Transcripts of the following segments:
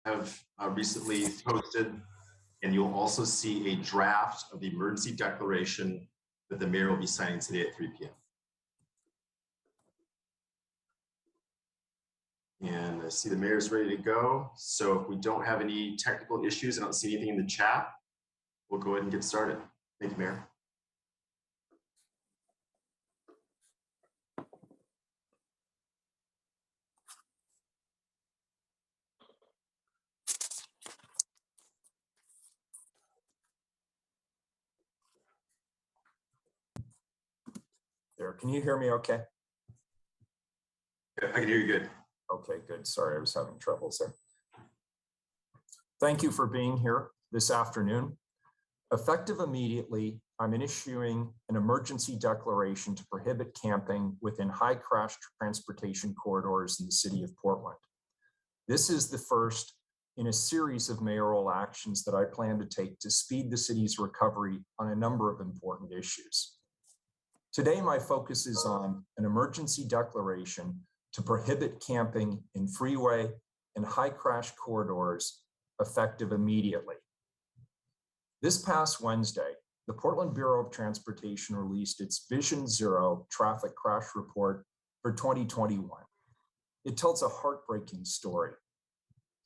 have recently posted, and you'll also see a draft of the emergency declaration that the mayor will be signing today at 3 p.m. And I see the mayor's ready to go. So if we don't have any technical issues, I don't see anything in the chat, we'll go ahead and get started. Thank you, Mayor. There, can you hear me okay? I can hear you good. Okay, good. Sorry, I was having troubles there. Thank you for being here this afternoon. Effective immediately, I'm issuing an emergency declaration to prohibit camping within high crash transportation corridors in the city of Portland. This is the first in a series of mayoral actions that I plan to take to speed the city's recovery on a number of important issues. Today, my focus is on an emergency declaration to prohibit camping in freeway and high crash corridors effective immediately. This past Wednesday, the Portland Bureau of Transportation released its Vision Zero traffic crash report for 2021. It tells a heartbreaking story.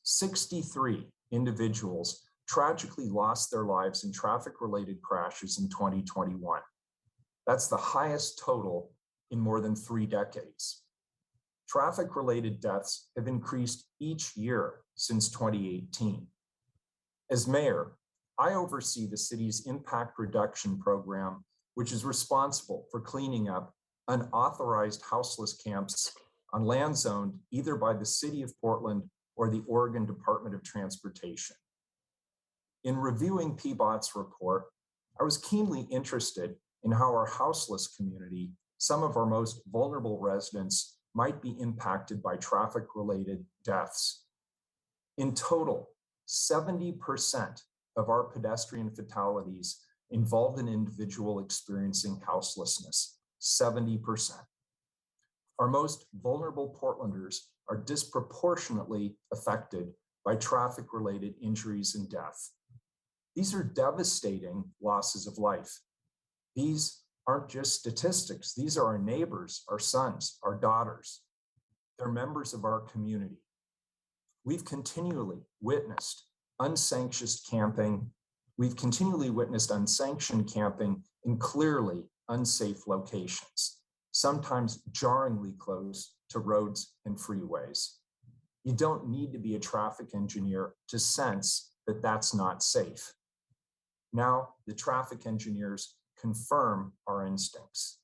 63 individuals tragically lost their lives in traffic-related crashes in 2021. That's the highest total in more than 3 decades. Traffic-related deaths have increased each year since 2018. As mayor, I oversee the city's impact reduction program, which is responsible for cleaning up unauthorized houseless camps on land zoned either by the city of Portland or the Oregon Department of Transportation. In reviewing PBOT's report, I was keenly interested in how our houseless community, some of our most vulnerable residents, might be impacted by traffic-related deaths. In total, 70% of our pedestrian fatalities involved an individual experiencing houselessness, 70%. Our most vulnerable Portlanders are disproportionately affected by traffic-related injuries and death. These are devastating losses of life. These aren't just statistics. These are our neighbors, our sons, our daughters. They're members of our community. We've continually witnessed unsanctioned camping. We've continually witnessed unsanctioned camping in clearly unsafe locations, sometimes jarringly close to roads and freeways. You don't need to be a traffic engineer to sense that that's not safe. Now, the traffic engineers confirm our instincts.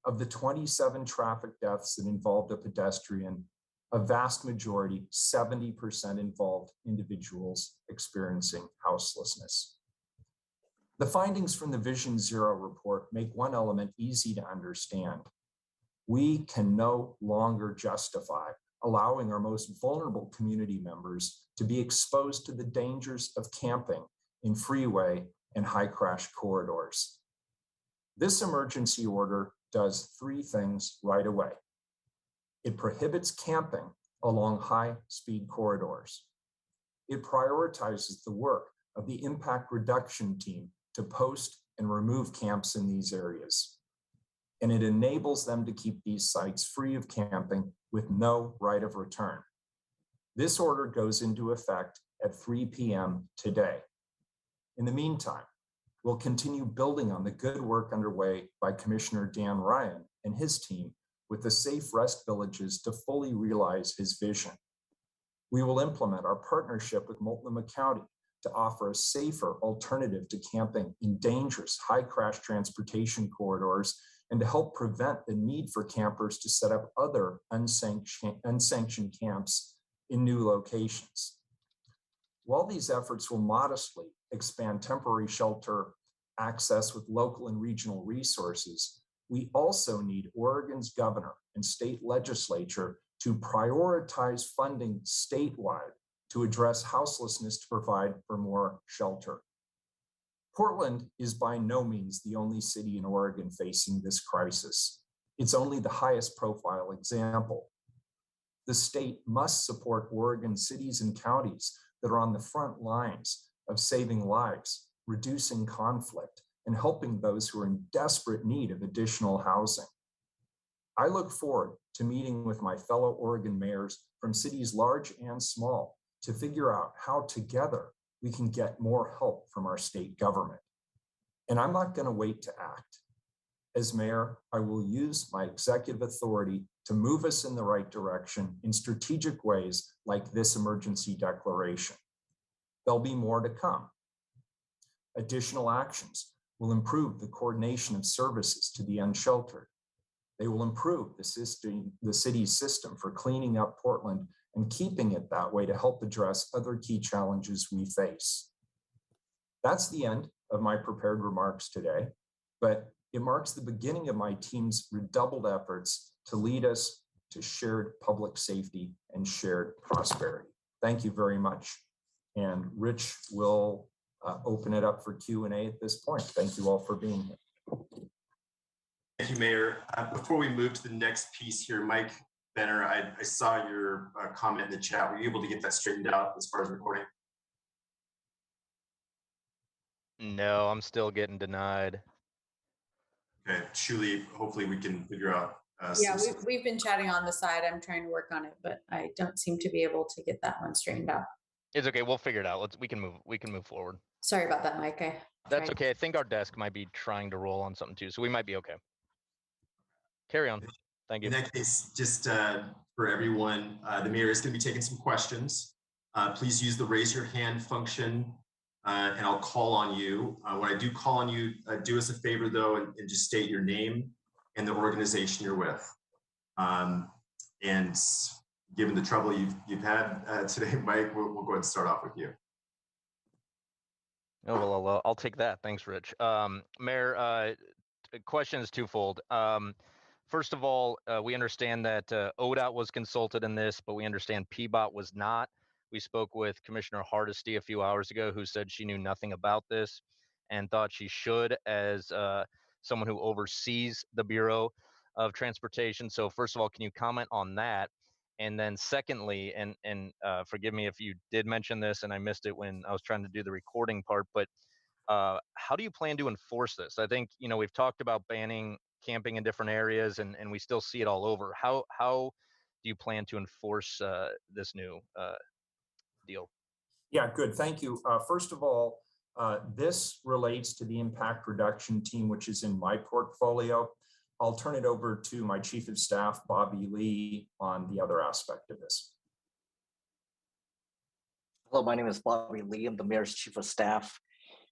Of the 27 traffic deaths that involved a pedestrian, a vast majority, 70%, involved individuals experiencing houselessness. The findings from the Vision Zero report make one element easy to understand. We can no longer justify allowing our most vulnerable community members to be exposed to the dangers of camping in freeway and high crash corridors. This emergency order does 3 things right away. It prohibits camping along high-speed corridors. It prioritizes the work of the impact reduction team to post and remove camps in these areas. And it enables them to keep these sites free of camping with no right of return. This order goes into effect at 3 p.m. today. In the meantime, we'll continue building on the good work underway by Commissioner Dan Ryan and his team with the Safe Rest Villages to fully realize his vision. We will implement our partnership with Multnomah County to offer a safer alternative to camping in dangerous high crash transportation corridors and to help prevent the need for campers to set up other unsanctioned camps in new locations. While these efforts will modestly expand temporary shelter access with local and regional resources, we also need Oregon's governor and state legislature to prioritize funding statewide to address houselessness to provide for more shelter. Portland is by no means the only city in Oregon facing this crisis. It's only the highest profile example. The state must support Oregon cities and counties that are on the front lines of saving lives, reducing conflict, and helping those who are in desperate need of additional housing. I look forward to meeting with my fellow Oregon mayors from cities large and small to figure out how together we can get more help from our state government. And I'm not going to wait to act. As mayor, I will use my executive authority to move us in the right direction in strategic ways like this emergency declaration. There'll be more to come. Additional actions will improve the coordination of services to the unsheltered. They will improve the city's system for cleaning up Portland and keeping it that way to help address other key challenges we face. That's the end of my prepared remarks today, but it marks the beginning of my team's redoubled efforts to lead us to shared public safety and shared prosperity. Thank you very much. And Rich will open it up for Q&A at this point. Thank you all for being here. Thank you, Mayor. Before we move to the next piece here, Mike Benner, I saw your comment in the chat. Were you able to get that straightened out as far as recording? No, I'm still getting denied. Okay, Shuli, hopefully we can figure out. Yeah, we've been chatting on the side. I'm trying to work on it, but I don't seem to be able to get that one straightened out. It's okay. We'll figure it out. We can move forward. Sorry about that, Mike. That's okay. I think our desk might be trying to roll on something too, so we might be okay. Carry on. Thank you. In that case, just for everyone, the mayor is going to be taking some questions. Please use the raise your hand function and I'll call on you. When I do call on you, do us a favor though, and just state your name and the organization you're with. And given the trouble you've had today, Mike, we'll go ahead and start off with you. Oh, well, I'll take that. Thanks, Rich. Mayor, question is twofold. First of all, we understand that ODOT was consulted in this, but we understand PBOT was not. We spoke with Commissioner Hardesty a few hours ago, who said she knew nothing about this and thought she should, as someone who oversees the Bureau of Transportation. So first of all, can you comment on that? And then secondly, and forgive me if you did mention this and I missed it when I was trying to do the recording part, but how do you plan to enforce this? I think, we've talked about banning camping in different areas and we still see it all over. How do you plan to enforce this new deal? Yeah, good. Thank you. First of all, this relates to the impact reduction team, which is in my portfolio. I'll turn it over to my Chief of Staff, Bobby Lee, on the other aspect of this. Hello, my name is Bobby Lee. I'm the Mayor's Chief of Staff.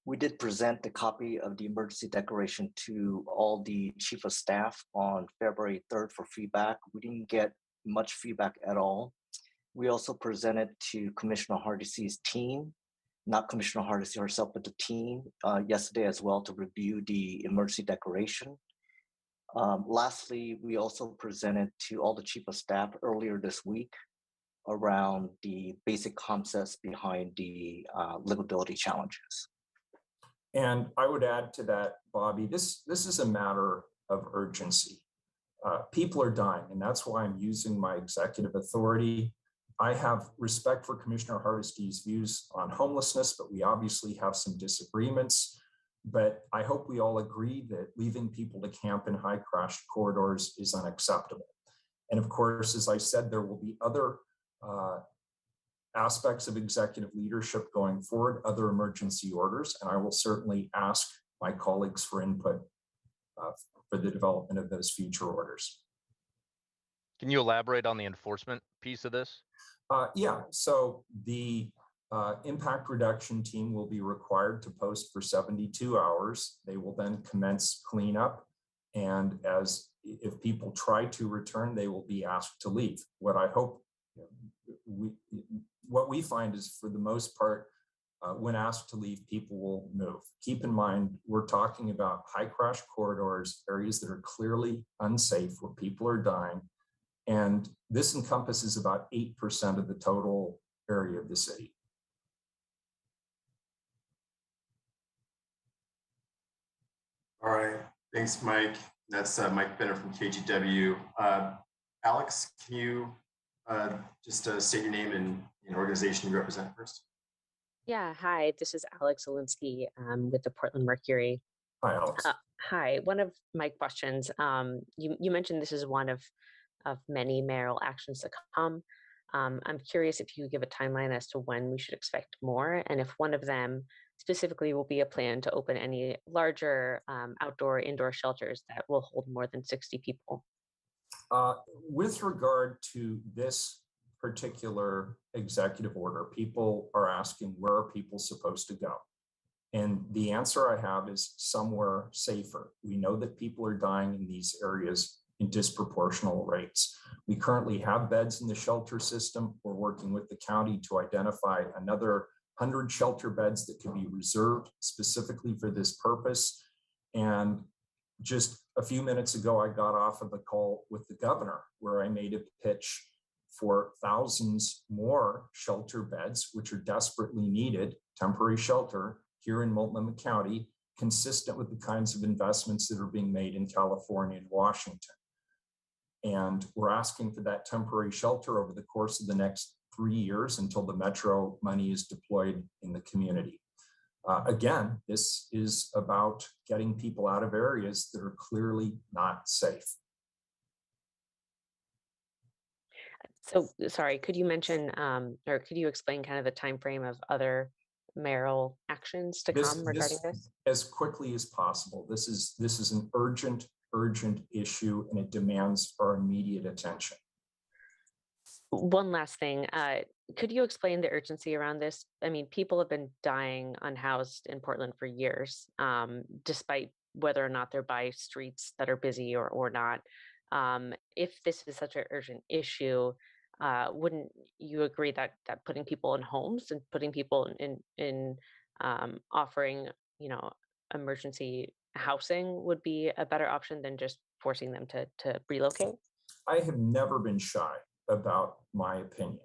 We did present a copy of the emergency declaration to all the Chief of Staff on February 3rd for feedback. We didn't get much feedback at all. We also presented to Commissioner Hardesty's team, not Commissioner Hardesty herself, but the team yesterday as well to review the emergency declaration. Lastly, we also presented to all the Chief of Staff earlier this week around the basic concepts behind the livability challenges. And I would add to that, Bobby, this is a matter of urgency. People are dying, and that's why I'm using my executive authority. I have respect for Commissioner Hardesty's views on homelessness, but we obviously have some disagreements. But I hope we all agree that leaving people to camp in high crash corridors is unacceptable. And of course, as I said, there will be other aspects of executive leadership going forward, other emergency orders, and I will certainly ask my colleagues for input for the development of those future orders. Can you elaborate on the enforcement piece of this? Yeah, so the impact reduction team will be required to post for 72 hours. They will then commence cleanup. And if people try to return, they will be asked to leave. What I hope, what we find is for the most part, when asked to leave, people will move. Keep in mind, we're talking about high crash corridors, areas that are clearly unsafe where people are dying. And this encompasses about 8% of the total area of the city. All right, thanks, Mike. That's Mike Benner from KGW. Alex, can you just state your name and organization you represent first? Yeah, hi, this is Alex Olinsky with the Portland Mercury. Hi, Alex. Hi, one of my questions, you mentioned this is one of many mayoral actions to come. I'm curious if you could give a timeline as to when we should expect more, and if one of them specifically will be a plan to open any larger outdoor, indoor shelters that will hold more than 60 people. With regard to this particular executive order, people are asking, where are people supposed to go? And the answer I have is somewhere safer. We know that people are dying in these areas in disproportional rates. We currently have beds in the shelter system. We're working with the county to identify another 100 shelter beds that could be reserved specifically for this purpose. And just a few minutes ago, I got off of a call with the governor where I made a pitch for thousands more shelter beds, which are desperately needed, temporary shelter here in Multnomah County, consistent with the kinds of investments that are being made in California and Washington. And we're asking for that temporary shelter over the course of the next 3 years until the metro money is deployed in the community. Again, this is about getting people out of areas that are clearly not safe. So, sorry, could you mention or could you explain kind of the time frame of other mayoral actions to come regarding this? As quickly as possible. This is an urgent issue, and it demands our immediate attention. One last thing, could you explain the urgency around this? I mean, people have been dying unhoused in Portland for years, despite whether or not they're by streets that are busy or not. If this is such an urgent issue, wouldn't you agree that putting people in homes and putting people in offering, emergency housing would be a better option than just forcing them to relocate? I have never been shy about my opinion.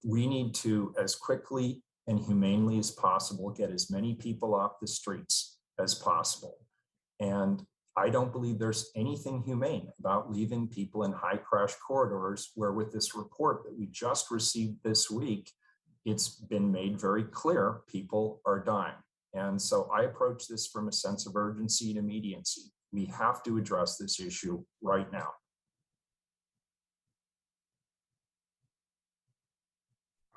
We need to, as quickly and humanely as possible, get as many people off the streets as possible. And I don't believe there's anything humane about leaving people in high crash corridors where, with this report that we just received this week, it's been made very clear people are dying. And so I approach this from a sense of urgency and immediacy. We have to address this issue right now.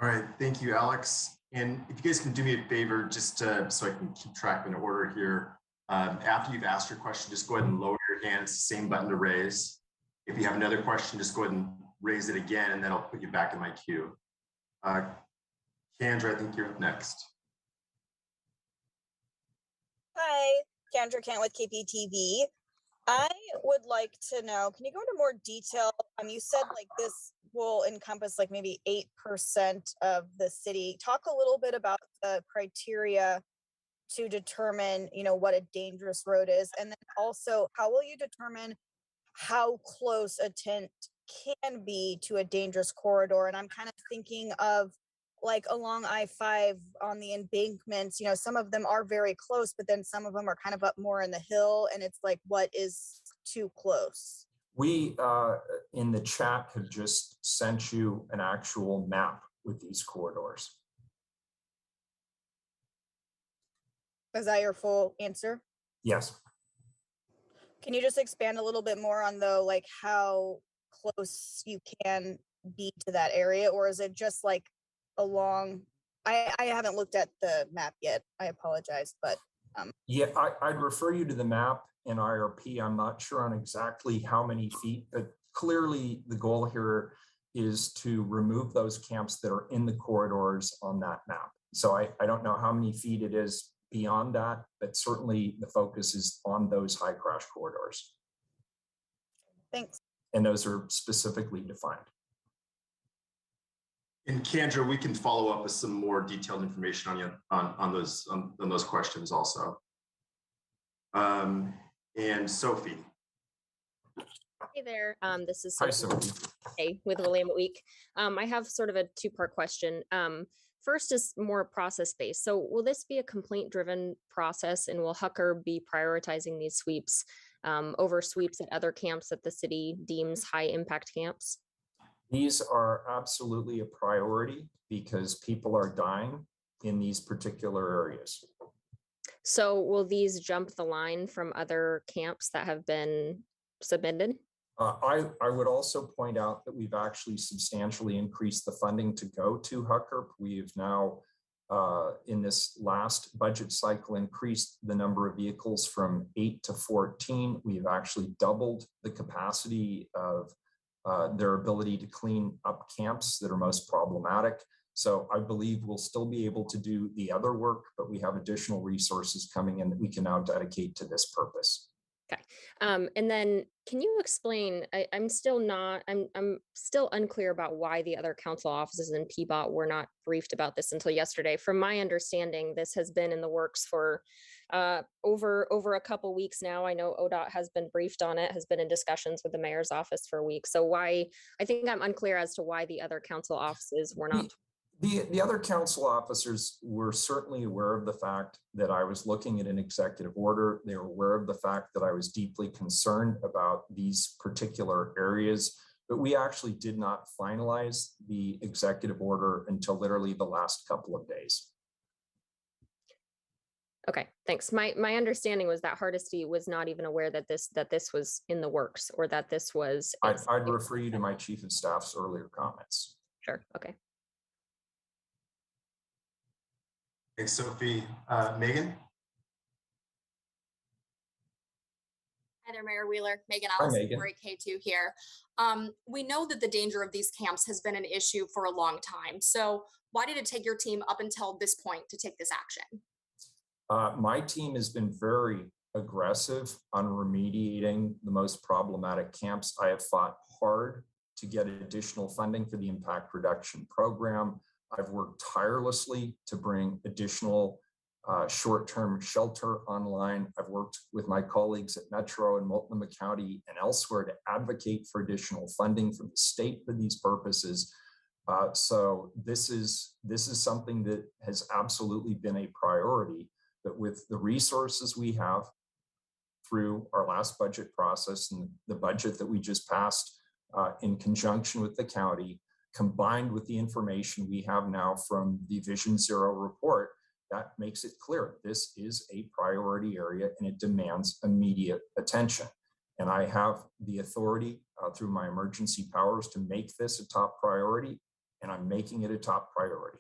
All right, thank you, Alex. And if you guys can do me a favor, just so I can keep track in order here, after you've asked your question, just go ahead and lower your hand. It's the same button to raise. If you have another question, just go ahead and raise it again, and then I'll put you back in my queue. Kendra, I think you're up next. Hi, Kendra Kent with KPTV. I would like to know, can you go into more detail? You said like this will encompass like maybe 8% of the city. Talk a little bit about the criteria to determine, what a dangerous road is. And then also, how will you determine how close a tent can be to a dangerous corridor? And I'm kind of thinking of like along I-5 on the embankments, some of them are very close, but then some of them are kind of up more in the hill. And it's like, what is too close? We, in the chat, have just sent you an actual map with these corridors. Is that your full answer? Yes. Can you just expand a little bit more on like how close you can be to that area, or is it just like along? I haven't looked at the map yet. I apologize, but yeah, I'd refer you to the map in IRP. I'm not sure on exactly how many feet, but clearly the goal here is to remove those camps that are in the corridors on that map. So I don't know how many feet it is beyond that, but certainly the focus is on those high crash corridors. Thanks. And those are specifically defined. And Kendra, we can follow up with some more detailed information on you on those questions also. And Sophie. Hey there, this is Hi, Sophie. Sophie. Hey, with Willamette Week. I have sort of a two-part question. First is more process-based. So will this be a complaint-driven process, and will Hucker be prioritizing these sweeps over sweeps at other camps that the city deems high-impact camps? These are absolutely a priority because people are dying in these particular areas. So will these jump the line from other camps that have been submitted? I would also point out that we've actually substantially increased the funding to go to Huckerp. We've now, in this last budget cycle, increased the number of vehicles from 8 to 14. We've actually doubled the capacity of their ability to clean up camps that are most problematic. So I believe we'll still be able to do the other work, but we have additional resources coming in that we can now dedicate to this purpose. Okay. And then can you explain, I'm still unclear about why the other council offices in PBOT were not briefed about this until yesterday. From my understanding, this has been in the works for over a couple weeks now. I know ODOT has been briefed on it, has been in discussions with the mayor's office for weeks. So I think I'm unclear as to why the other council offices were not. The other council officers were certainly aware of the fact that I was looking at an executive order. They were aware of the fact that I was deeply concerned about these particular areas, but we actually did not finalize the executive order until literally the last couple of days. Okay, thanks. My understanding was that Hardesty was not even aware that this was in the works, or that this was. I'd refer you to my chief of staff's earlier comments. Sure. Okay. Thanks, Sophie. Megan? Hi there, Mayor Wheeler. Megan Hi, Alice, Megan. K2 here. We know that the danger of these camps has been an issue for a long time. So why did it take your team up until this point to take this action? My team has been very aggressive on remediating the most problematic camps. I have fought hard to get additional funding for the impact reduction program. I've worked tirelessly to bring additional short-term shelter online. I've worked with my colleagues at Metro and Multnomah County and elsewhere to advocate for additional funding from the state for these purposes. So this is something that has absolutely been a priority. But with the resources we have through our last budget process and the budget that we just passed in conjunction with the county, combined with the information we have now from the Vision Zero report, that makes it clear this is a priority area and it demands immediate attention. And I have the authority through my emergency powers to make this a top priority, and I'm making it a top priority.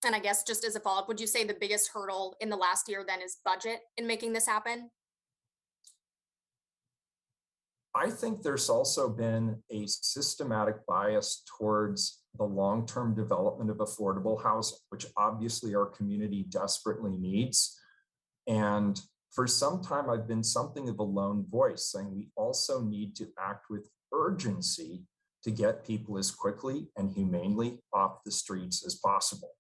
And I guess just as a follow-up, would you say the biggest hurdle in the last year then is budget in making this happen? I think there's also been a systematic bias towards the long-term development of affordable housing, which obviously our community desperately needs. And for some time, I've been something of a lone voice, saying we also need to act with urgency to get people as quickly and humanely off the streets as possible.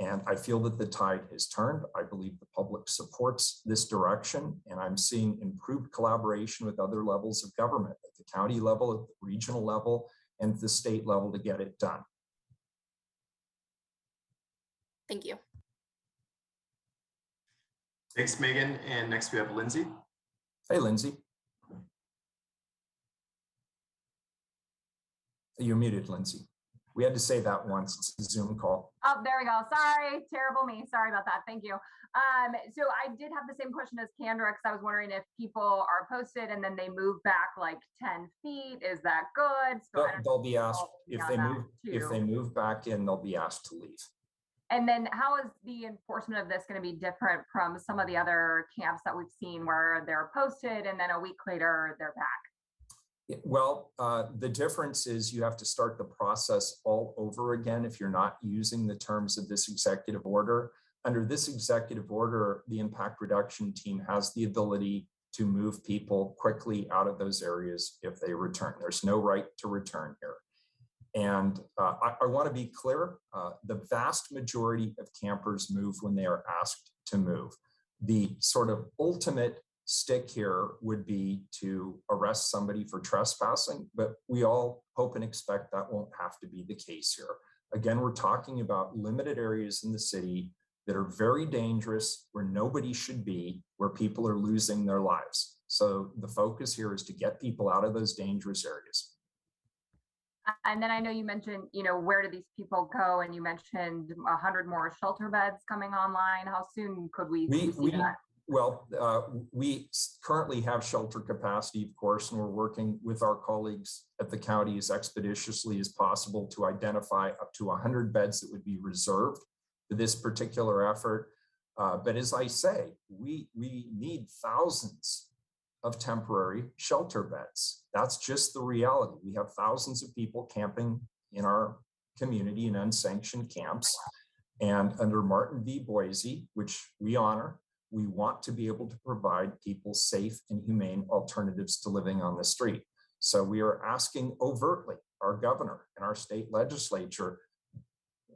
And I feel that the tide has turned. I believe the public supports this direction, and I'm seeing improved collaboration with other levels of government at the county level, at the regional level, and the state level to get it done. Thank you. Thanks, Megan. And next we have Lindsay. Hey, Lindsay. You're muted, Lindsay. We had to say that once. It's a Zoom call. Oh, there we go. Sorry, terrible me. Sorry about that. Thank you. So I did have the same question as Kendra, because I was wondering if people are posted and then they move back like 10 feet. Is that good? So they'll be asked if they move back in, they'll be asked to leave. And then how is the enforcement of this going to be different from some of the other camps that we've seen where they're posted and then a week later they're back? Well, the difference is you have to start the process all over again if you're not using the terms of this executive order. Under this executive order, the impact reduction team has the ability to move people quickly out of those areas if they return. There's no right to return here. And I want to be clear, the vast majority of campers move when they are asked to move. The sort of ultimate stick here would be to arrest somebody for trespassing, but we all hope and expect that won't have to be the case here. Again, we're talking about limited areas in the city that are very dangerous, where nobody should be, where people are losing their lives. So the focus here is to get people out of those dangerous areas. And then I know you mentioned, where do these people go? And you mentioned 100 more shelter beds coming online. How soon could we see that? Well, we currently have shelter capacity, of course, and we're working with our colleagues at the county as expeditiously as possible to identify up to 100 beds that would be reserved for this particular effort. But as I say, we need thousands of temporary shelter beds. That's just the reality. We have thousands of people camping in our community in unsanctioned camps. And under Martin v. Boise, which we honor, we want to be able to provide people safe and humane alternatives to living on the street. So we are asking overtly our governor and our state legislature,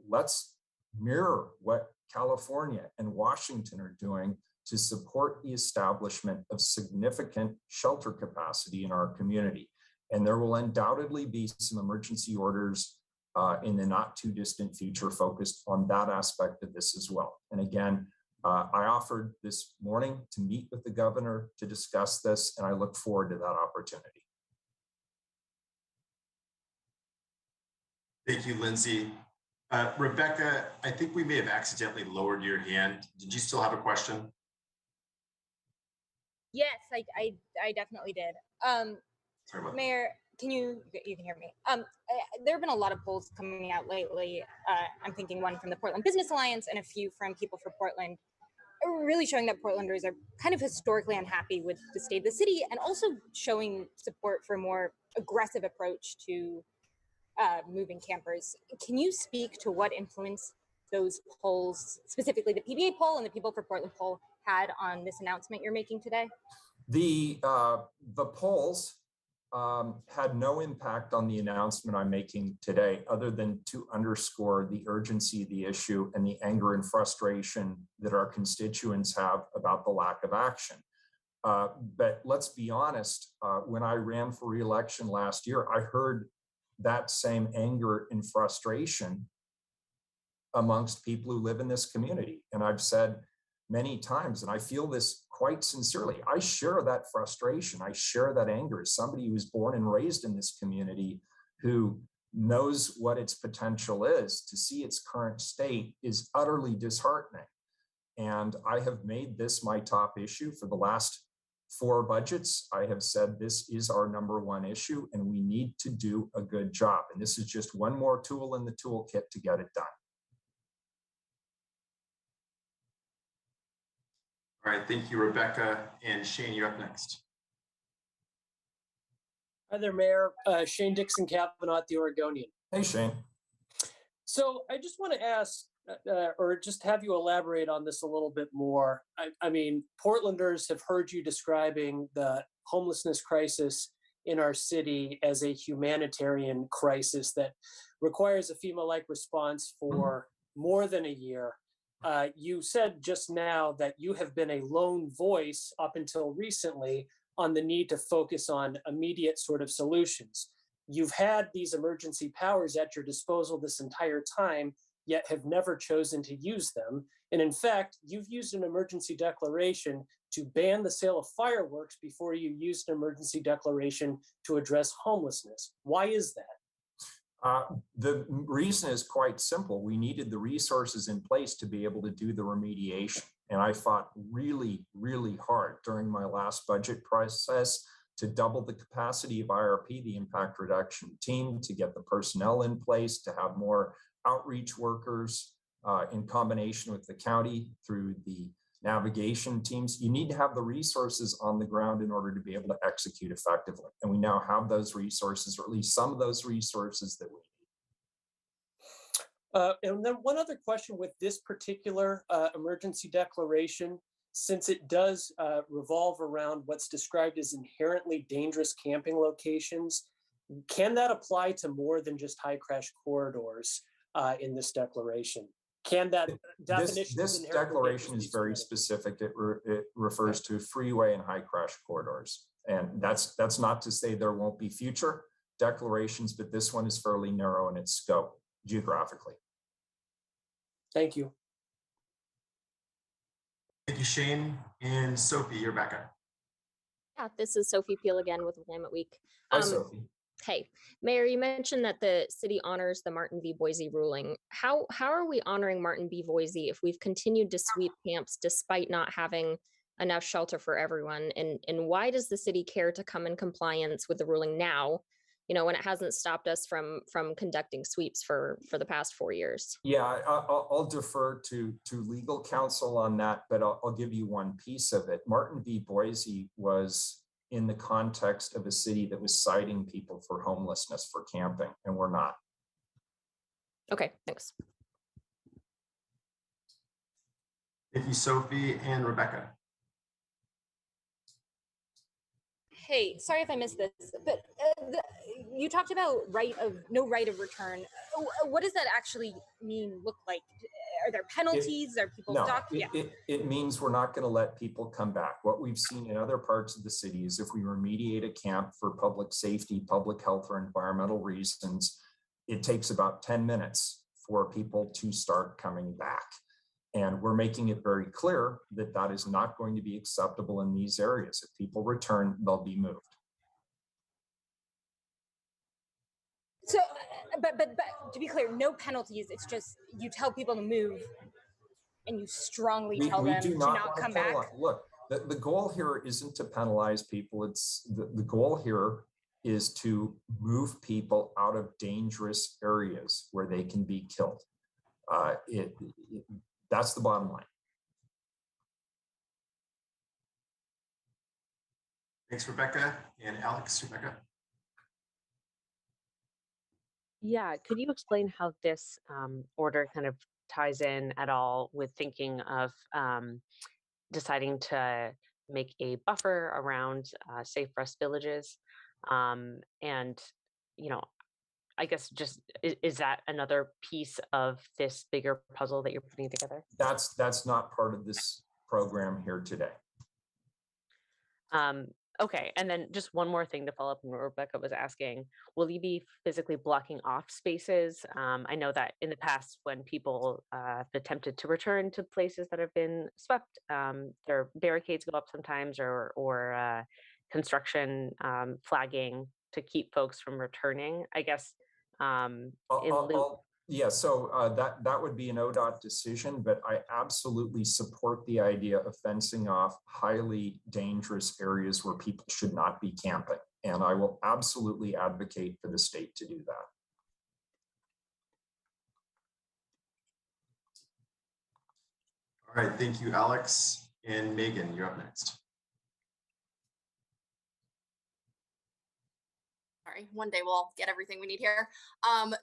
let's mirror what California and Washington are doing to support the establishment of significant shelter capacity in our community. And there will undoubtedly be some emergency orders in the not too distant future focused on that aspect of this as well. And again, I offered this morning to meet with the governor to discuss this, and I look forward to that opportunity. Thank you, Lindsay. Rebecca, I think we may have accidentally lowered your hand. Did you still have a question? Yes, I definitely did. Mayor, you can hear me. There have been a lot of polls coming out lately. I'm thinking one from the Portland Business Alliance and a few from People for Portland, really showing that Portlanders are kind of historically unhappy with the state of the city, and also showing support for a more aggressive approach to moving campers. Can you speak to what influence those polls, specifically the PBA poll and the People for Portland poll, had on this announcement you're making today? The polls had no impact on the announcement I'm making today, other than to underscore the urgency of the issue and the anger and frustration that our constituents have about the lack of action. But let's be honest, when I ran for re-election last year, I heard that same anger and frustration amongst people who live in this community. And I've said many times, and I feel this quite sincerely, I share that frustration. I share that anger as somebody who was born and raised in this community, who knows what its potential is. To see its current state is utterly disheartening. And I have made this my top issue for the last 4 budgets. I have said this is our #1 issue, and we need to do a good job. And this is just one more tool in the toolkit to get it done. All right, thank you, Rebecca. And Shane, you're up next. Hi there, Mayor. Shane Dixon Kavanaugh at the Oregonian. Hey, Shane. So I just want to ask, or just have you elaborate on this a little bit more. I mean, Portlanders have heard you describing the homelessness crisis in our city as a humanitarian crisis that requires a FEMA-like response for more than a year. You said just now that you have been a lone voice up until recently on the need to focus on immediate sort of solutions. You've had these emergency powers at your disposal this entire time, yet have never chosen to use them. And in fact, you've used an emergency declaration to ban the sale of fireworks before you used an emergency declaration to address homelessness. Why is that? The reason is quite simple. We needed the resources in place to be able to do the remediation. And I fought really, really hard during my last budget process to double the capacity of IRP, the impact reduction team, to get the personnel in place, to have more outreach workers in combination with the county through the navigation teams. You need to have the resources on the ground in order to be able to execute effectively. And we now have those resources, or at least some of those resources that we need. And then one other question with this particular emergency declaration, since it does revolve around what's described as inherently dangerous camping locations, can that apply to more than just high crash corridors in this declaration? Can that definition? This declaration is very specific. It refers to freeway and high crash corridors. And that's not to say there won't be future declarations, but this one is fairly narrow in its scope geographically. Thank you. Thank you, Shane. And Sophie, you're back up. Yeah, this is Sophie Peel again with Willamette Week. Hi, Sophie. Hey, Mayor, you mentioned that the city honors the Martin v. Boise ruling. How are we honoring Martin v. Boise if we've continued to sweep camps despite not having enough shelter for everyone? And why does the city care to come in compliance with the ruling now, when it hasn't stopped us from conducting sweeps for the past 4 years? Yeah, I'll defer to legal counsel on that, but I'll give you one piece of it. Martin v. Boise was in the context of a city that was citing people for homelessness for camping, and we're not. Okay, thanks. Thank you, Sophie and Rebecca. Hey, sorry if I missed this, but you talked about no right of return. What does that actually look like? Are there penalties? Are people stuck? It means we're not going to let people come back. What we've seen in other parts of the city is if we remediate a camp for public safety, public health, or environmental reasons, it takes about 10 minutes for people to start coming back. And we're making it very clear that that is not going to be acceptable in these areas. If people return, they'll be moved. So, but to be clear, no penalties. It's just you tell people to move and you strongly tell them to not come back. Look, the goal here isn't to penalize people. It's the goal here is to move people out of dangerous areas where they can be killed. That's the bottom line. Thanks, Rebecca. And Alex, Rebecca. Yeah, could you explain how this order kind of ties in at all with thinking of deciding to make a buffer around safe rest villages? And, I guess just is that another piece of this bigger puzzle that you're putting together? That's not part of this program here today. Okay, and then just one more thing to follow up on what Rebecca was asking. Will you be physically blocking off spaces? I know that in the past when people have attempted to return to places that have been swept, their barricades go up sometimes or construction flagging to keep folks from returning. I guess yeah, so that would be an ODOT decision, but I absolutely support the idea of fencing off highly dangerous areas where people should not be camping. And I will absolutely advocate for the state to do that. All right, thank you, Alex. And Megan, you're up next. Sorry, one day we'll get everything we need here.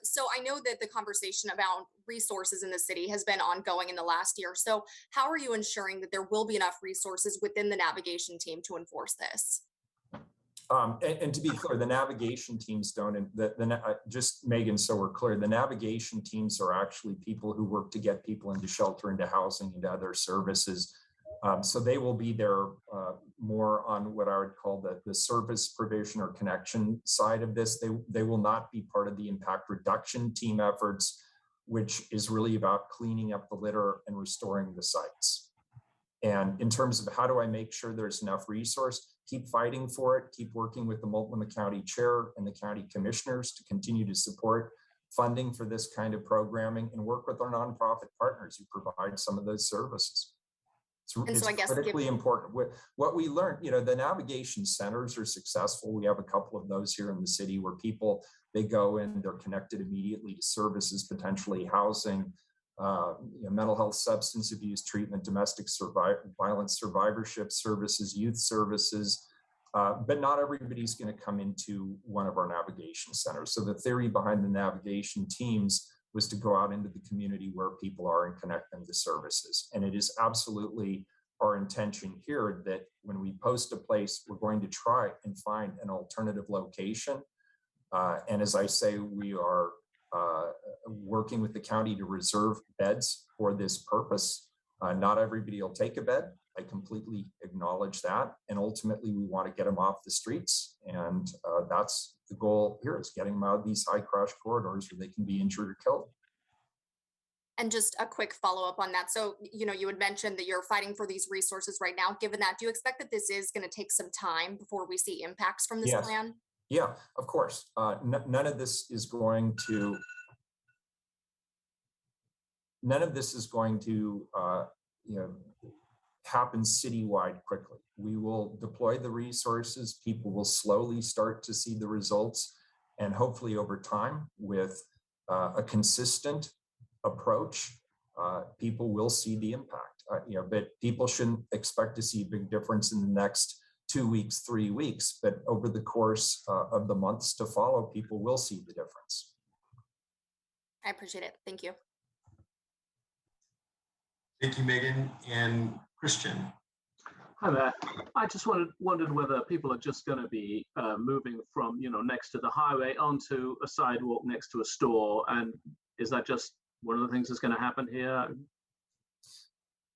So I know that the conversation about resources in the city has been ongoing in the last year. So how are you ensuring that there will be enough resources within the navigation team to enforce this? And to be clear, the navigation teams don't, just Megan, so we're clear, the navigation teams are actually people who work to get people into shelter, into housing, into other services. So they will be there more on what I would call the service provision or connection side of this. They will not be part of the impact reduction team efforts, which is really about cleaning up the litter and restoring the sites. And in terms of how do I make sure there's enough resource, keep fighting for it, keep working with the Multnomah County Chair and the county commissioners to continue to support funding for this kind of programming and work with our nonprofit partners who provide some of those services. It's critically important. What we learned, the navigation centers are successful. We have a couple of those here in the city where people, they go in, they're connected immediately to services, potentially housing, mental health, substance abuse treatment, domestic violence survivorship services, youth services, but not everybody's going to come into one of our navigation centers. So the theory behind the navigation teams was to go out into the community where people are and connect them to services. And it is absolutely our intention here that when we post a place, we're going to try and find an alternative location. And as I say, we are working with the county to reserve beds for this purpose. Not everybody will take a bed. I completely acknowledge that. And ultimately, we want to get them off the streets. And that's the goal here, is getting them out of these high crash corridors where they can be injured or killed. And just a quick follow-up on that. So, you had mentioned that you're fighting for these resources right now. Given that, do you expect that this is going to take some time before we see impacts from this plan? Yeah, of course. None of this is going to happen citywide quickly. We will deploy the resources. People will slowly start to see the results, and hopefully over time, with a consistent approach, people will see the impact. But people shouldn't expect to see a big difference in the next 2 weeks, 3 weeks, but over the course of the months to follow, people will see the difference. I appreciate it. Thank you. Thank you, Megan. And Christian. Hi there. I just wondered whether people are just going to be moving from, next to the highway onto a sidewalk next to a store, and is that just one of the things that's going to happen here?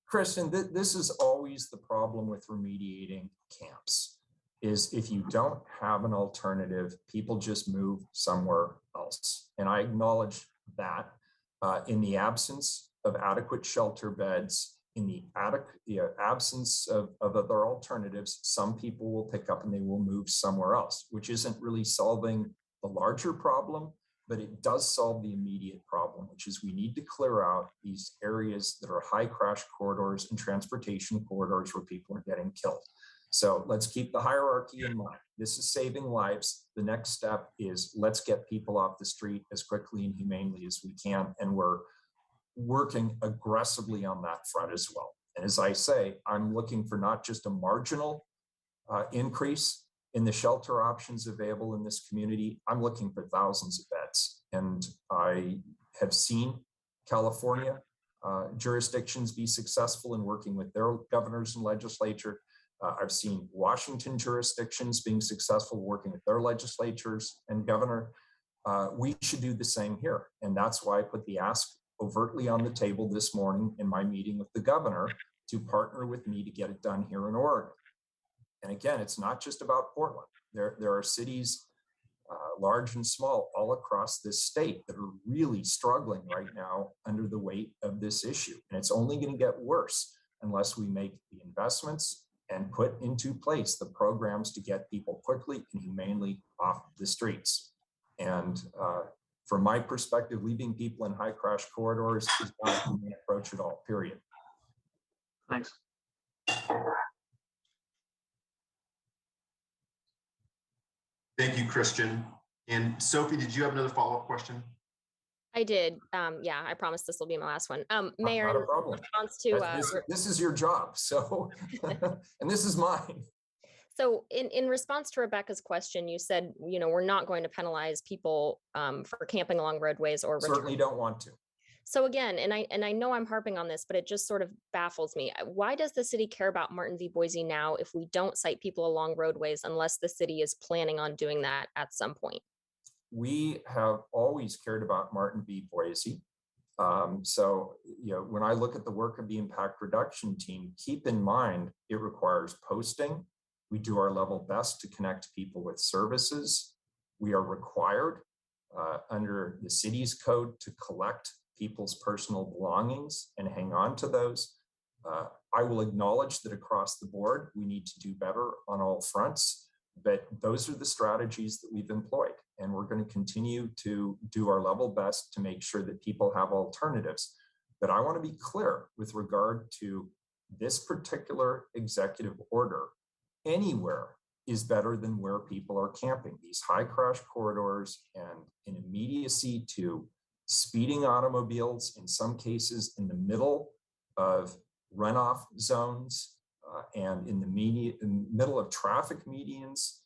Christian, this is always the problem with remediating camps, is if you don't have an alternative, people just move somewhere else. And I acknowledge that in the absence of adequate shelter beds, in the absence of other alternatives, some people will pick up and they will move somewhere else, which isn't really solving the larger problem, but it does solve the immediate problem, which is we need to clear out these areas that are high crash corridors and transportation corridors where people are getting killed. So let's keep the hierarchy in mind. This is saving lives. The next step is let's get people off the street as quickly and humanely as we can. And we're working aggressively on that front as well. And as I say, I'm looking for not just a marginal increase in the shelter options available in this community. I'm looking for thousands of beds. And I have seen California jurisdictions be successful in working with their governors and legislature. I've seen Washington jurisdictions being successful working with their legislatures and governor. We should do the same here. And that's why I put the ask overtly on the table this morning in my meeting with the governor to partner with me to get it done here in Oregon. And again, it's not just about Portland. There are cities, large and small, all across this state that are really struggling right now under the weight of this issue. And it's only going to get worse unless we make the investments and put into place the programs to get people quickly and humanely off the streets. And from my perspective, leaving people in high crash corridors is not a humane approach at all, period. Thanks. Thank you, Christian. And Sophie, did you have another follow-up question? I did. Yeah, I promise this will be my last one. Mayor, not a problem. in response to this is your job, so and this is mine. So in response to Rebecca's question, you said, we're not going to penalize people for camping along roadways or certainly don't want to. So again, and I know I'm harping on this, but it just sort of baffles me. Why does the city care about Martin v. Boise now if we don't cite people along roadways unless the city is planning on doing that at some point? We have always cared about Martin v. Boise. So, when I look at the work of the impact reduction team, keep in mind it requires posting. We do our level best to connect people with services. We are required under the city's code to collect people's personal belongings and hang on to those. I will acknowledge that across the board, we need to do better on all fronts, but those are the strategies that we've employed. And we're going to continue to do our level best to make sure that people have alternatives. But I want to be clear with regard to this particular executive order. Anywhere is better than where people are camping. These high crash corridors and in immediacy to speeding automobiles, in some cases in the middle of runoff zones and in the middle of traffic medians.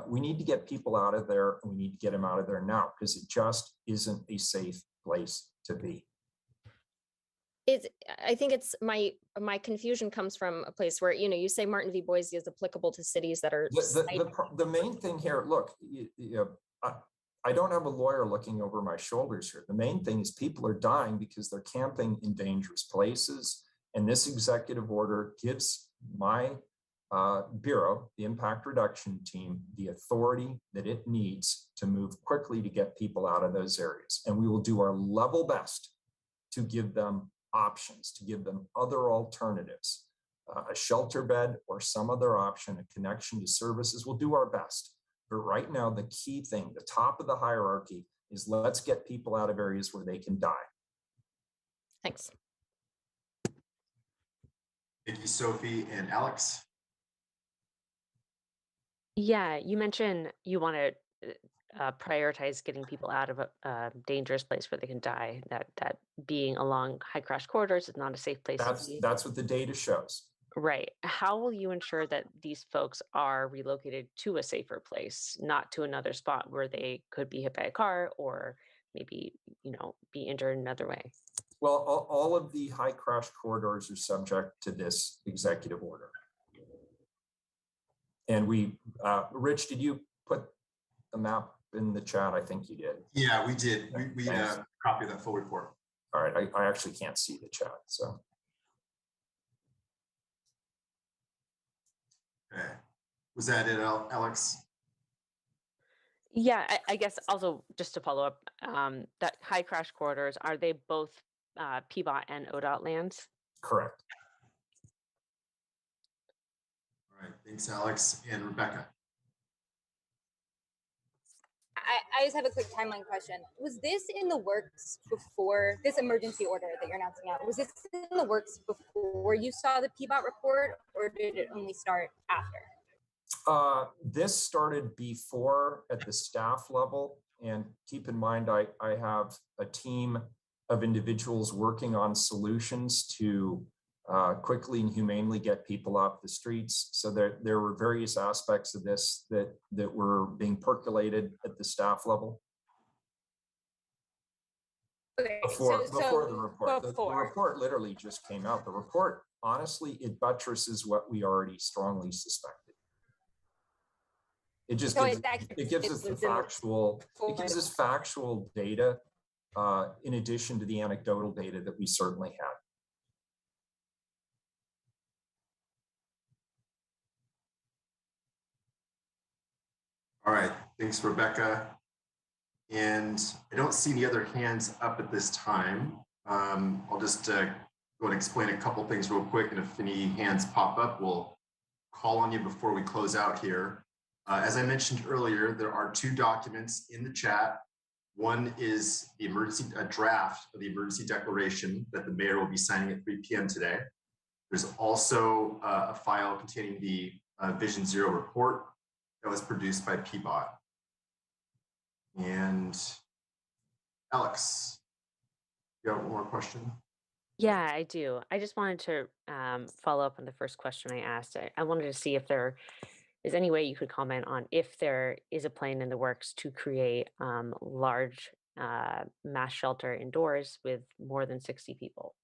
We need to get people out of there, and we need to get them out of there now because it just isn't a safe place to be. I think it's my confusion comes from a place where, you say Martin v. Boise is applicable to cities that are. The main thing here, look, I don't have a lawyer looking over my shoulders here. The main thing is people are dying because they're camping in dangerous places. And this executive order gives my bureau, the impact reduction team, the authority that it needs to move quickly to get people out of those areas. And we will do our level best to give them options, to give them other alternatives, a shelter bed or some other option, a connection to services. We'll do our best. But right now, the key thing, the top of the hierarchy, is let's get people out of areas where they can die. Thanks. Thank you, Sophie and Alex. Yeah, you mentioned you want to prioritize getting people out of a dangerous place where they can die. That being along high crash corridors is not a safe place to be. That's what the data shows. Right. How will you ensure that these folks are relocated to a safer place, not to another spot where they could be hit by a car or maybe, be injured in another way? Well, all of the high crash corridors are subject to this executive order. And Rich, did you put the map in the chat? I think you did. Yeah, we did. We copied that full report. All right, I actually can't see the chat, so. Okay. Was that it, Alex? Yeah, I guess also just to follow up, that high crash corridors, are they both PBOT and ODOT lands? Correct. All right, thanks, Alex. And Rebecca. I just have a quick timeline question. Was this in the works before this emergency order that you're announcing out? Was this in the works before you saw the PBOT report, or did it only start after? This started before at the staff level. And keep in mind, I have a team of individuals working on solutions to quickly and humanely get people off the streets. So there were various aspects of this that were being percolated at the staff level. Okay, before the report. The report literally just came out. The report, honestly, it buttresses what we already strongly suspected. It just gives us the factual, it gives us factual data in addition to the anecdotal data that we certainly had. All right, thanks, Rebecca. And I don't see any other hands up at this time. I'll just go and explain a couple things real quick, and if any hands pop up, we'll call on you before we close out here. As I mentioned earlier, there are two documents in the chat. One is the draft of the emergency declaration that the mayor will be signing at 3 p.m. today. There's also a file containing the Vision Zero report that was produced by PBOT. And Alex, you have one more question? Yeah, I do. I just wanted to follow up on the first question I asked. I wanted to see if there is any way you could comment on if there is a plan in the works to create large mass shelter indoors with more than 60 people.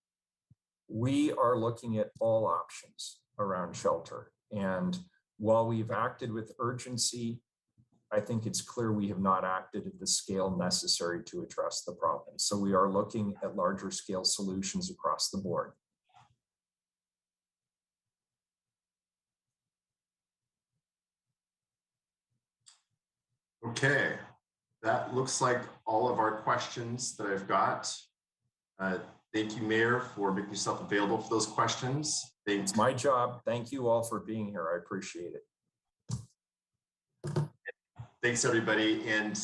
We are looking at all options around shelter. And while we've acted with urgency, I think it's clear we have not acted at the scale necessary to address the problem. So we are looking at larger scale solutions across the board. Okay, that looks like all of our questions that I've got. Thank you, Mayor, for making yourself available for those questions. It's my job. Thank you all for being here. I appreciate it. Thanks, everybody. And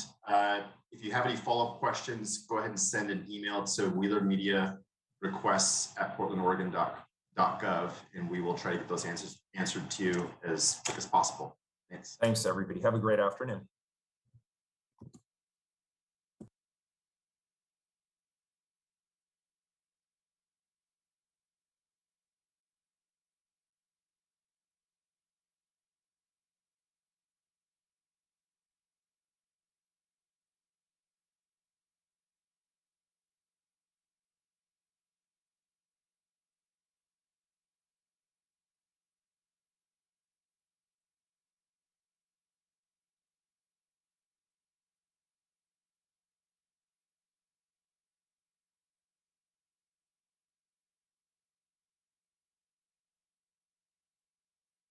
if you have any follow-up questions, go ahead and send an email to wheelermediarequests@portlandoregon.gov, and we will try to get those answered to you as quick as possible. Thanks. Thanks, everybody. Have a great afternoon.